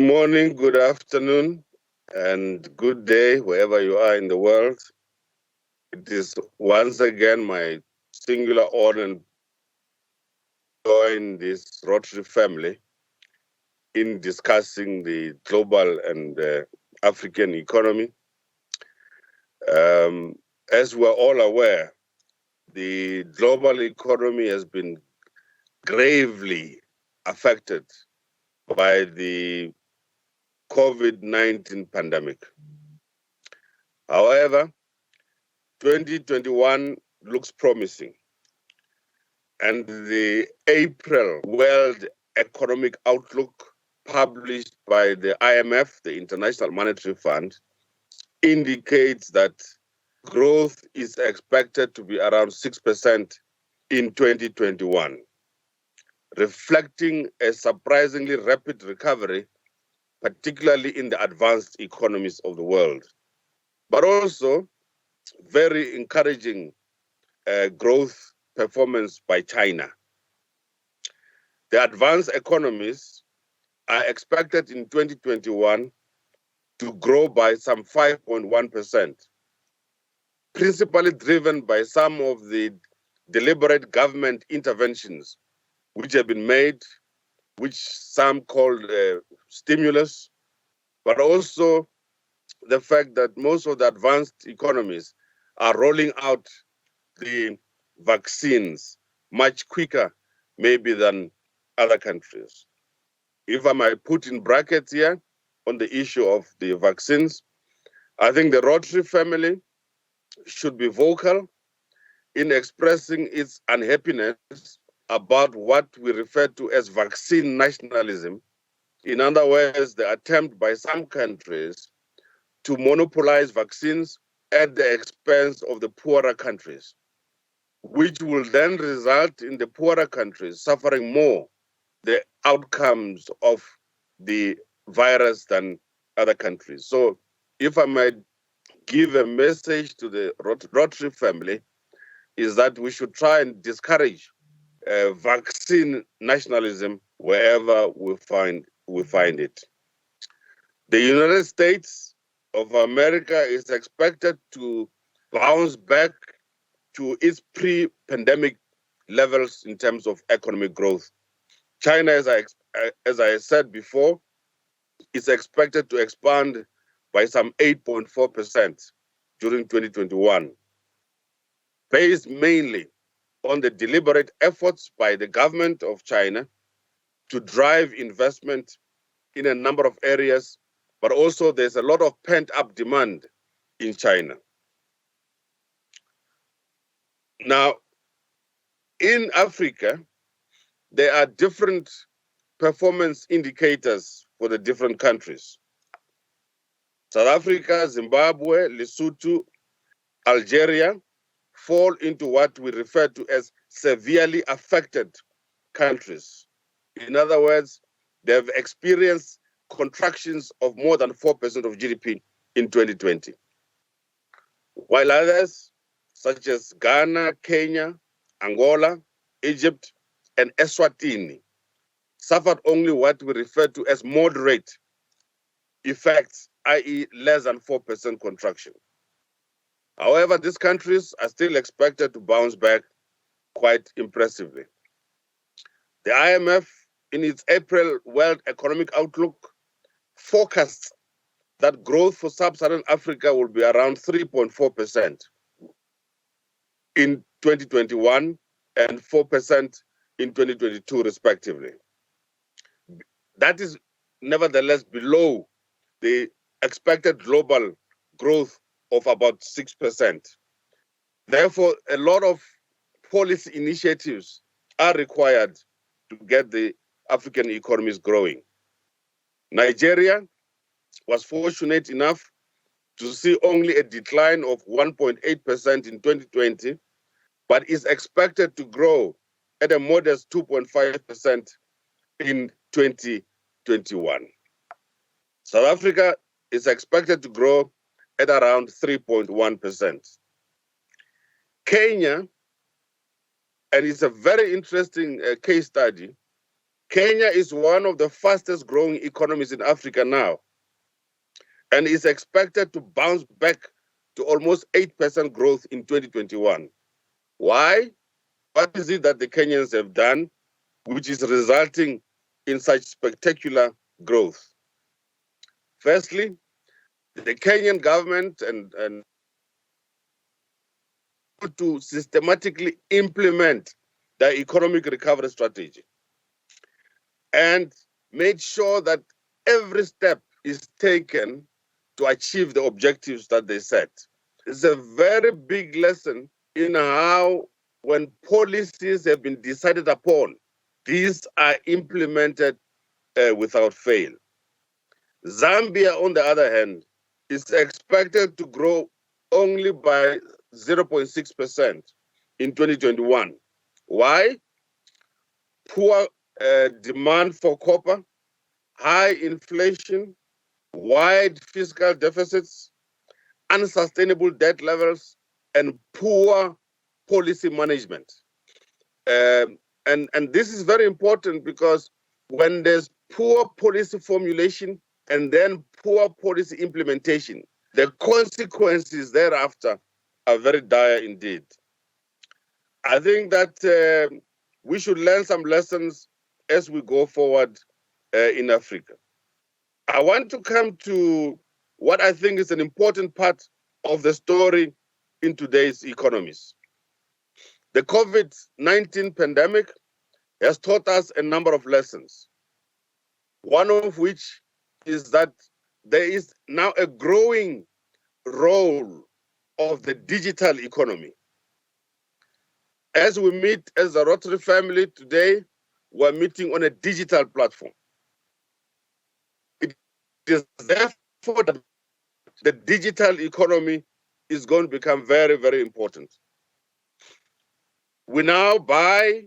morning, good afternoon, and good day wherever you are in the world. It is once again my singular honor to join this Rotary family in discussing the global and African economy. As we're all aware, the global economy has been gravely affected by the COVID-19 pandemic. However, 2021 looks promising, and the April World Economic Outlook published by the IMF, the International Monetary Fund, indicates that growth is expected to be around 6% in 2021, reflecting a surprisingly rapid recovery, particularly in the advanced economies of the world, but also very encouraging growth performance by China. The advanced economies are expected in 2021 to grow by some 5.1%, principally driven by some of the deliberate government interventions which have been made, which some call stimulus, but also the fact that most of the advanced economies are rolling out the vaccines much quicker maybe than other countries. If I might put in brackets here on the issue of the vaccines, I think the Rotary family should be vocal in expressing its unhappiness about what we refer to as vaccine nationalism. In other words, the attempt by some countries to monopolize vaccines at the expense of the poorer countries, which will then result in the poorer countries suffering more the outcomes of the virus than other countries. So if I might give a message to the Rotary family, is that we should try and discourage vaccine nationalism wherever we find it. The United States of America is expected to bounce back to its pre-pandemic levels in terms of economic growth. China, as I said before, is expected to expand by some 8.4% during 2021, based mainly on the deliberate efforts by the government of China to drive investment in a number of areas, but also there's a lot of pent-up demand in China. Now, in Africa, there are different performance indicators for the different countries. South Africa, Zimbabwe, Lesotho, Algeria fall into what we refer to as severely affected countries. In other words, they have experienced contractions of more than 4% of GDP in 2020. While others, such as Ghana, Kenya, Angola, Egypt, and Eswatini, suffered only what we refer to as moderate effects, i.e. less than 4% contraction. However, these countries are still expected to bounce back quite impressively. The IMF, in its April World Economic Outlook, forecasts that growth for sub-Saharan Africa will be around 3.4% in 2021 and 4% in 2022, respectively. That is nevertheless below the expected global growth of about 6%. Therefore, a lot of policy initiatives are required to get the African economies growing. Nigeria was fortunate enough to see only a decline of 1.8% in 2020, but is expected to grow at a modest 2.5% in 2021. South Africa is expected to grow at around 3.1%. Kenya, and it's a very interesting case study, Kenya is one of the fastest growing economies in Africa now, and is expected to bounce back to almost 8% growth in 2021. Why? What is it that the Kenyans have done which is resulting in such spectacular growth? Firstly, the Kenyan government and to systematically implement the economic recovery strategy and made sure that every step is taken to achieve the objectives that they set. It's a very big lesson in how, when policies have been decided upon, these are implemented without fail. Zambia, on the other hand, is expected to grow only by 0.6% in 2021. Why? Poor demand for copper, high inflation, wide fiscal deficits, unsustainable debt levels, and poor policy management. And this is very important because when there's poor policy formulation and then poor policy implementation, the consequences thereafter are very dire indeed. I think that we should learn some lessons as we go forward in Africa. I want to come to what I think is an important part of the story in today's economies. The COVID-19 pandemic has taught us a number of lessons. One of which is that there is now a growing role of the digital economy. As we meet as a Rotary family today, we're meeting on a digital platform. It is therefore that the digital economy is going to become very, very important. We now buy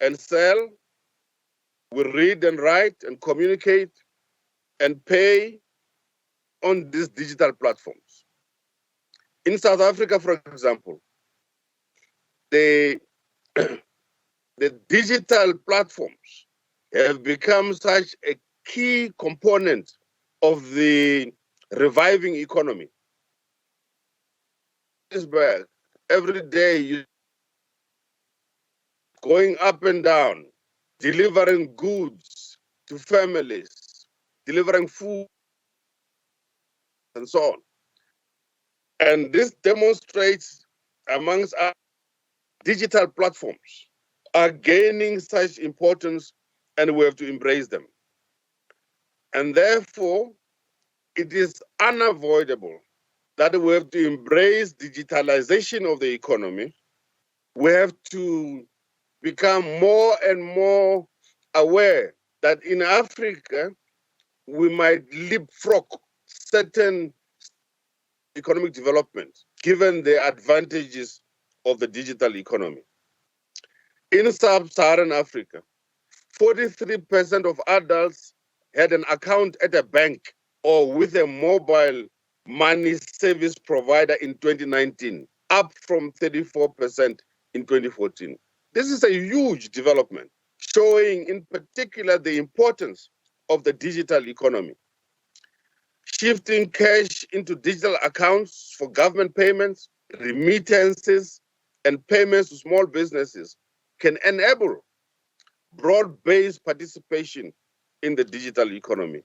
and sell, we read and write and communicate and pay on these digital platforms. In South Africa, for example, the digital platforms have become such a key component of the reviving economy. Every day you going up and down, delivering goods to families, delivering food, and so on. And this demonstrates, amongst our digital platforms are gaining such importance, and we have to embrace them. And therefore, it is unavoidable that we have to embrace digitalization of the economy. We have to become more and more aware that in Africa, we might leapfrog certain economic development, given the advantages of the digital economy. In sub-Saharan Africa, 43% of adults had an account at a bank or with a mobile money service provider in 2019, up from 34% in 2014. This is a huge development, showing in particular the importance of the digital economy. Shifting cash into digital accounts for government payments, remittances, and payments to small businesses can enable broad-based participation in the digital economy.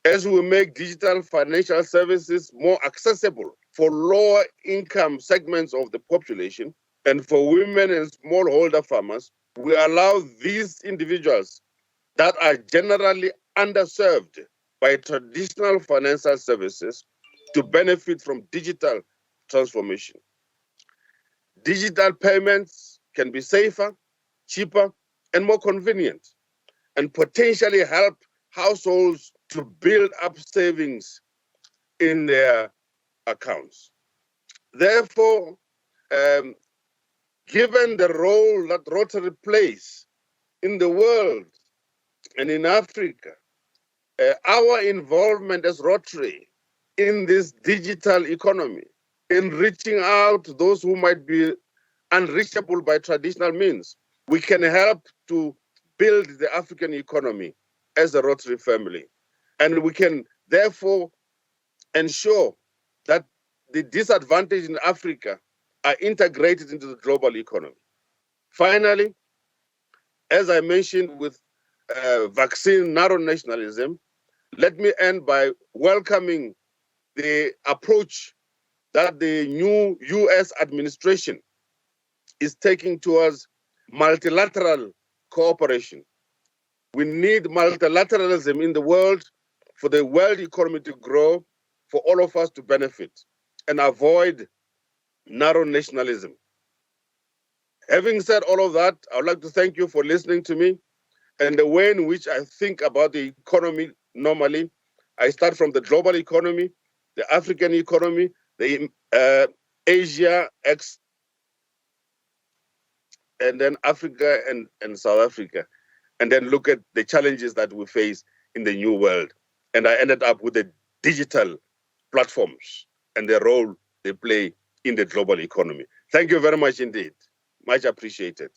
As we make digital financial services more accessible for lower income segments of the population and for women and smallholder farmers, we allow these individuals that are generally underserved by traditional financial services to benefit from digital transformation. Digital payments can be safer, cheaper, and more convenient, and potentially help households to build up savings in their accounts. Therefore, given the role that Rotary plays in the world and in Africa, our involvement as Rotary in this digital economy, in reaching out to those who might be unreachable by traditional means, we can help to build the African economy as a Rotary family. And we can therefore ensure that the disadvantaged in Africa are integrated into the global economy. Finally, as I mentioned with vaccine narrow nationalism, let me end by welcoming the approach that the new US administration is taking towards multilateral cooperation. We need multilateralism in the world for the world economy to grow, for all of us to benefit, and avoid narrow nationalism. Having said all of that, I would like to thank you for listening to me. And the way in which I think about the economy normally, I start from the global economy, the African economy, the Asia, and then Africa and South Africa, and then look at the challenges that we face in the new world. And I ended up with the digital platforms and the role they play in the global economy. Thank you very much indeed. Much appreciated.